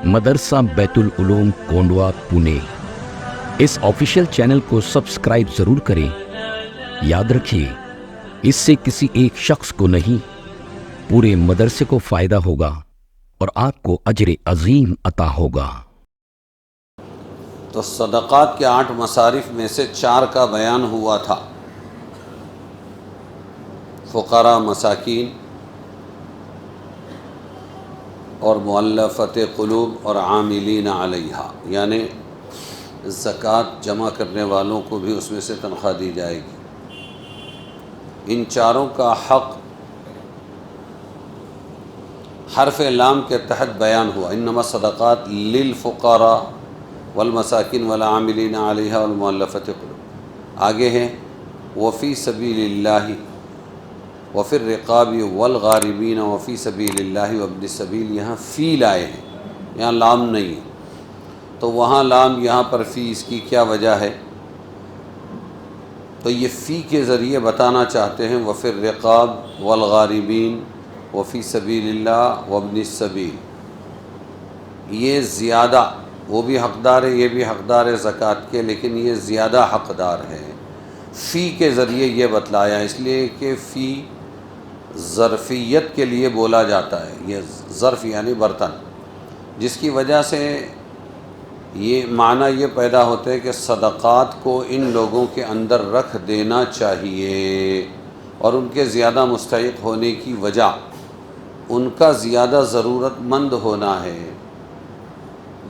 مدرسہ بیت العلوم کونڈوا پونے، اس official channel کو سبسکرائب ضرور کریں۔ یاد رکھیے، اس سے کسی ایک شخص کو نہیں، پورے مدرسے کو فائدہ ہوگا اور آپ کو اجر عظیم عطا ہوگا۔ تو صدقات کے 8 مصارف میں سے 4 کا بیان ہوا تھا، فقراء، مساکین اور مؤلفت قلوب اور عاملین علیہا، یعنی زکوٰۃ جمع کرنے والوں کو بھی اس میں سے تنخواہ دی جائے گی۔ ان چاروں کا حق حرف لام کے تحت بیان ہوا، انما الصدقات للفقراء والمساکین والعاملین علیہا والمؤلفت قلوب۔ آگے ہے وفی سبیل اللہ وفی الرقاب والغارمین وفی سبیل اللہ وابن السبیل، یہاں فی لائے ہیں، یہاں لام نہیں ہے، تو وہاں لام، یہاں پر فی، اس کی کیا وجہ ہے؟ تو یہ فی کے ذریعے بتانا چاہتے ہیں وفی الرقاب والغارمین وفی سبیل اللہ وابن السبیل، یہ زیادہ، وہ بھی حقدار ہے، یہ بھی حقدار ہے زکوٰۃ کے، لیکن یہ زیادہ حقدار ہے۔ فی کے ذریعے یہ بتلایا، اس لیے کہ فی ظرفیت کے لیے بولا جاتا ہے، یہ ظرف یعنی برتن، جس کی وجہ سے یہ معنی یہ پیدا ہوتا ہے کہ صدقات کو ان لوگوں کے اندر رکھ دینا چاہیے، اور ان کے زیادہ مستحق ہونے کی وجہ ان کا زیادہ ضرورت مند ہونا ہے۔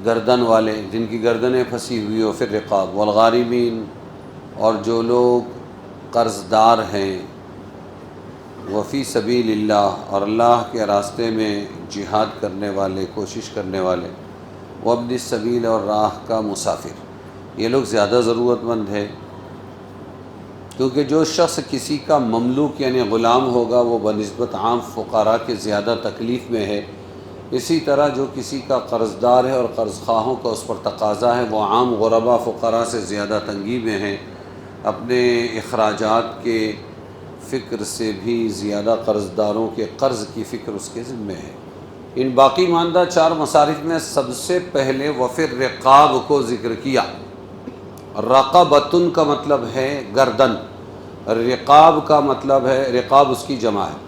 گردن والے، جن کی گردنیں پھنسی ہوئی ہو، پھر رقاب والغارمین، اور جو لوگ قرض دار ہیں، وفی سبیل اللہ، اور اللہ کے راستے میں جہاد کرنے والے، کوشش کرنے والے، وابن السبیل، اور راہ کا مسافر، یہ لوگ زیادہ ضرورت مند ہے، کیونکہ جو شخص کسی کا مملوک یعنی غلام ہوگا وہ بنسبت عام فقراء کے زیادہ تکلیف میں ہے۔ اسی طرح جو کسی کا قرض دار ہے اور قرض خواہوں کا اس پر تقاضا ہے، وہ عام غربا فقراء سے زیادہ تنگی میں ہیں، اپنے اخراجات کے فکر سے بھی زیادہ قرض داروں کے قرض کی فکر اس کے ذمہ ہے۔ ان باقی ماندہ 4 مصارف میں سب سے پہلے وفی الرقاب کو ذکر کیا۔ رقبتن کا مطلب ہے گردن، رقاب کا مطلب ہے، رقاب اس کی جمع ہے۔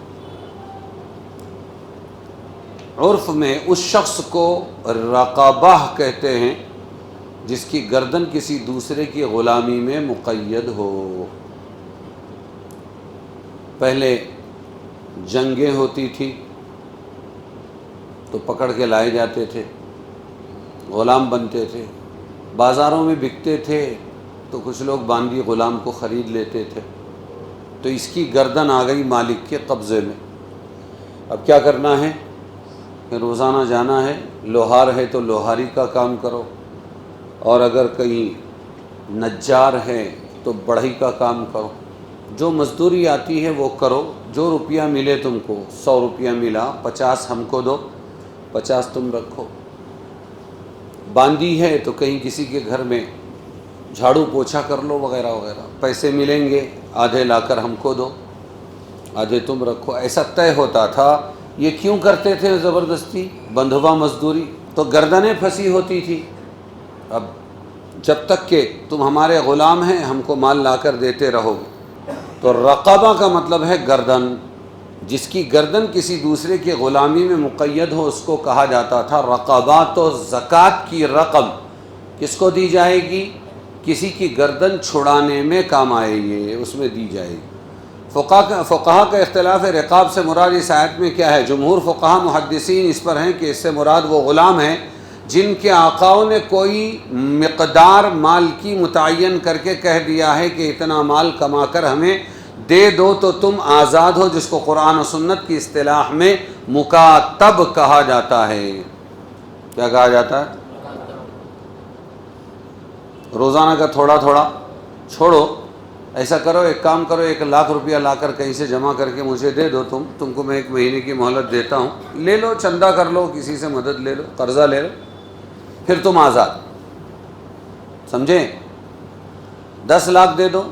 عرف میں اس شخص کو رقبہ کہتے ہیں جس کی گردن کسی دوسرے کی غلامی میں مقید ہو۔ پہلے جنگیں ہوتی تھی تو پکڑ کے لائے جاتے تھے، غلام بنتے تھے، بازاروں میں بکتے تھے تو کچھ لوگ باندی غلام کو خرید لیتے تھے، تو اس کی گردن آ گئی مالک کے قبضے میں۔ اب کیا کرنا ہے کہ روزانہ جانا ہے، لوہار ہے تو لوہاری کا کام کرو، اور اگر کہیں نجار ہے تو بڑھئی کا کام کرو، جو مزدوری آتی ہے وہ کرو، جو روپیہ ملے تم کو، 100 روپیہ ملا، 50 ہم کو دو، 50 تم رکھو۔ باندی ہے تو کہیں کسی کے گھر میں جھاڑو پوچھا کر لو وغیرہ وغیرہ، پیسے ملیں گے، آدھے لا کر ہم کو دو، آدھے تم رکھو، ایسا طے ہوتا تھا۔ یہ کیوں کرتے تھے زبردستی؟ بندھوا مزدوری، تو گردنیں پھنسی ہوتی تھی۔ اب جب تک کہ تم ہمارے غلام ہیں، ہم کو مال لا کر دیتے رہو گے۔ تو رقبہ کا مطلب ہے گردن، جس کی گردن کسی دوسرے کی غلامی میں مقید ہو اس کو کہا جاتا تھا رقبہ۔ تو زکوٰۃ کی رقم کس کو دی جائے گی؟ کسی کی گردن چھڑانے میں کام آئے گی، اس میں دی جائے گی۔ فقہا کا اختلاف ہے، رقاب سے مراد اس آیت میں کیا ہے؟ جمہور فقہا محدثین اس پر ہیں کہ اس سے مراد وہ غلام ہیں جن کے آقاؤں نے کوئی مقدار مال کی متعین کر کے کہہ دیا ہے کہ اتنا مال کما کر ہمیں دے دو تو تم آزاد ہو، جس کو قرآن و سنت کی اصطلاح میں مکاتب کہا جاتا ہے۔ کیا کہا جاتا ہے؟ روزانہ کا تھوڑا تھوڑا چھوڑو، ایسا کرو، ایک کام کرو، 1 لاکھ روپیہ لا کر کہیں سے جمع کر کے مجھے دے دو، تم کو میں 1 مہینے کی مہلت دیتا ہوں، لے لو، چندہ کر لو، کسی سے مدد لے لو، قرضہ لے لو، پھر تم آزاد۔ سمجھیں؟ 10 لاکھ دے دو،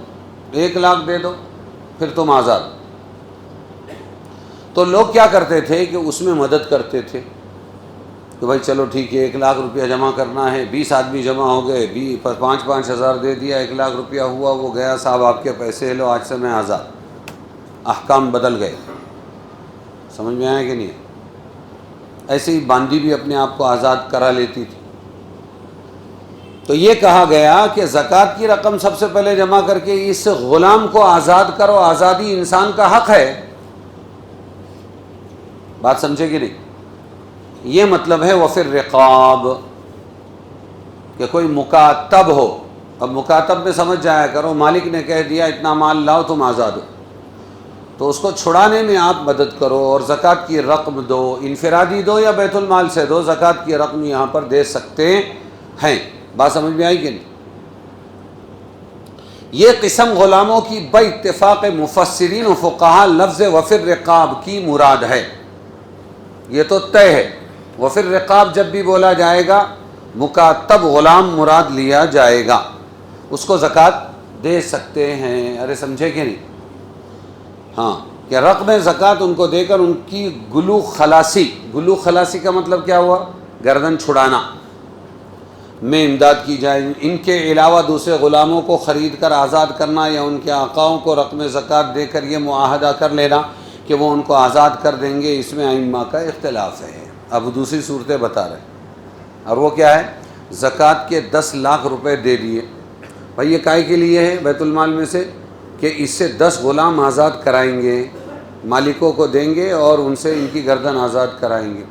1 لاکھ دے دو، پھر تم آزاد۔ تو لوگ کیا کرتے تھے کہ اس میں مدد کرتے تھے، کہ بھائی چلو ٹھیک ہے 1,00,000 روپیہ جمع کرنا ہے، 20 آدمی جمع ہو گئے، 5,000 ہزار دے دیا، 1,00,000 روپیہ ہوا، وہ گیا، صاحب آپ کے پیسے لو، آج سے میں آزاد۔ احکام بدل گئے، سمجھ میں آیا کہ نہیں؟ ایسے ہی باندی بھی اپنے آپ کو آزاد کرا لیتی تھی۔ تو یہ کہا گیا کہ زکوٰۃ کی رقم سب سے پہلے جمع کر کے اس غلام کو آزاد کرو، آزادی انسان کا حق ہے۔ بات سمجھے کہ نہیں؟ یہ مطلب ہے وفی الرقاب، کہ کوئی مکاتب ہو۔ اب مکاتب میں سمجھ جایا کرو، مالک نے کہہ دیا اتنا مال لاؤ تم آزاد ہو، تو اس کو چھڑانے میں آپ مدد کرو اور زکوٰۃ کی رقم دو، انفرادی دو یا بیت المال سے دو، زکوٰۃ کی رقم یہاں پر دے سکتے ہیں۔ بات سمجھ میں آئی کہ نہیں؟ یہ قسم غلاموں کی باتفاق مفسرین و فقہا لفظ وفی الرقاب کی مراد ہے، یہ تو طے ہے۔ وفی الرقاب جب بھی بولا جائے گا مکاتب غلام مراد لیا جائے گا، اس کو زکوٰۃ دے سکتے ہیں۔ ارے سمجھے کہ نہیں؟ ہاں، کہ رقم زکوٰۃ ان کو دے کر ان کی گلو خلاصی کا مطلب کیا ہوا؟ گردن چھڑانا میں امداد کی جائے، ان کے علاوہ دوسرے غلاموں کو خرید کر آزاد کرنا یا ان کے آقاؤں کو رقم زکوٰۃ دے کر یہ معاہدہ کر لینا کہ وہ ان کو آزاد کر دیں گے، اس میں ائمہ کا اختلاف ہے۔ اب دوسری صورتیں بتا رہے ہیں، اور وہ کیا ہے؟ زکوٰۃ کے 10 لاکھ روپے دے دیے، بھائی یہ کائے کے لیے ہے؟ بیت المال میں سے، کہ اس سے 10 غلام آزاد کرائیں گے، مالکوں کو دیں گے اور ان سے ان کی گردن آزاد کرائیں گے۔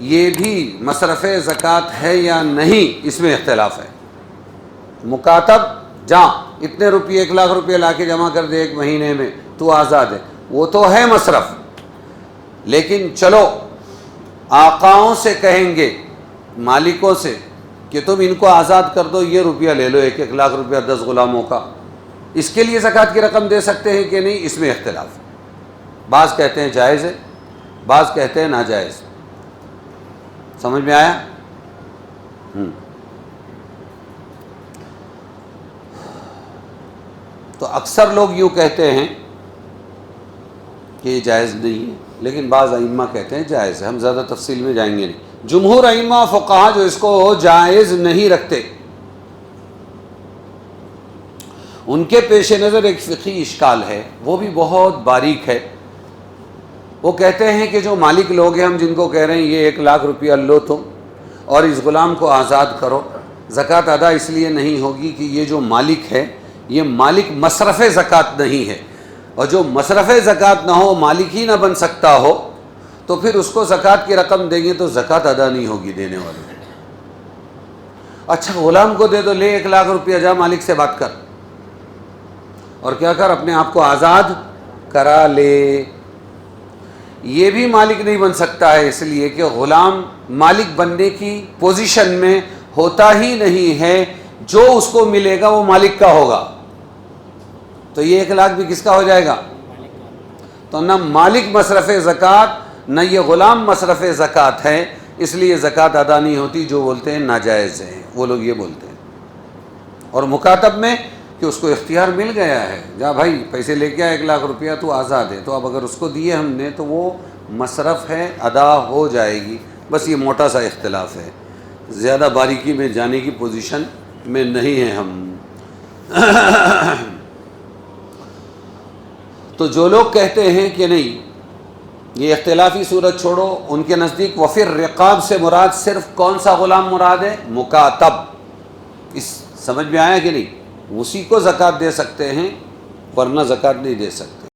یہ بھی مصرف زکوٰۃ ہے یا نہیں، اس میں اختلاف ہے۔ مکاتب جہاں اتنے روپیے 1,00,000 روپیہ لا کے جمع کر دے 1 مہینے میں، تو آزاد ہے، وہ تو ہے مصرف، لیکن چلو آقاؤں سے کہیں گے، مالکوں سے، کہ تم ان کو آزاد کر دو، یہ روپیہ لے لو، 1,00,000 روپیہ 10 غلاموں کا، اس کے لیے زکوٰۃ کی رقم دے سکتے ہیں کہ نہیں، اس میں اختلاف ہے۔ بعض کہتے ہیں جائز ہے، بعض کہتے ہیں ناجائز۔ سمجھ میں آیا؟ تو اکثر لوگ یوں کہتے ہیں کہ یہ جائز نہیں ہے، لیکن بعض ائمہ کہتے ہیں جائز ہے۔ ہم زیادہ تفصیل میں جائیں گے نہیں۔ جمہور ائمہ فقہا جو اس کو جائز نہیں رکھتے، ان کے پیش نظر ایک فقہی اشکال ہے، وہ بھی بہت باریک ہے۔ وہ کہتے ہیں کہ جو مالک لوگ ہیں، ہم جن کو کہہ رہے ہیں یہ 1,00,000 روپیہ لو تم اور اس غلام کو آزاد کرو، زکوٰۃ ادا اس لیے نہیں ہوگی کہ یہ جو مالک ہے یہ مالک مصرف زکوٰۃ نہیں ہے، اور جو مصرف زکوٰۃ نہ ہو، مالک ہی نہ بن سکتا ہو، تو پھر اس کو زکوٰۃ کی رقم دیں گے تو زکوٰۃ ادا نہیں ہوگی دینے والے۔ اچھا غلام کو دے دو، لے 1,00,000 روپیہ، جا مالک سے بات کر اور کیا کر، اپنے آپ کو آزاد کرا لے۔ یہ بھی مالک نہیں بن سکتا ہے، اس لیے کہ غلام مالک بننے کی پوزیشن میں ہوتا ہی نہیں ہے، جو اس کو ملے گا وہ مالک کا ہوگا، تو یہ 1,00,000 بھی کس کا ہو جائے گا؟ تو نہ مالک مصرف زکوٰۃ نہ یہ غلام مصرف زکوٰۃ ہے، اس لیے زکوٰۃ ادا نہیں ہوتی۔ جو بولتے ہیں ناجائز ہے، وہ لوگ یہ بولتے ہیں۔ اور مکاتب میں کہ اس کو اختیار مل گیا ہے، جا بھائی پیسے لے کے 1,00,000 روپیہ، تو آزاد ہے، تو اب اگر اس کو دیے ہم نے تو وہ مصرف ہے، ادا ہو جائے گی۔ بس یہ موٹا سا اختلاف ہے، زیادہ باریکی میں جانے کی پوزیشن میں نہیں ہیں ہم۔ تو جو لوگ کہتے ہیں کہ نہیں یہ اختلافی صورت چھوڑو، ان کے نزدیک وفی الرقاب سے مراد صرف کون سا غلام مراد ہے؟ مکاتب۔ اس سمجھ میں آیا کہ نہیں؟ اسی کو زکوٰۃ دے سکتے ہیں، ورنہ زکوٰۃ نہیں دے سکتے۔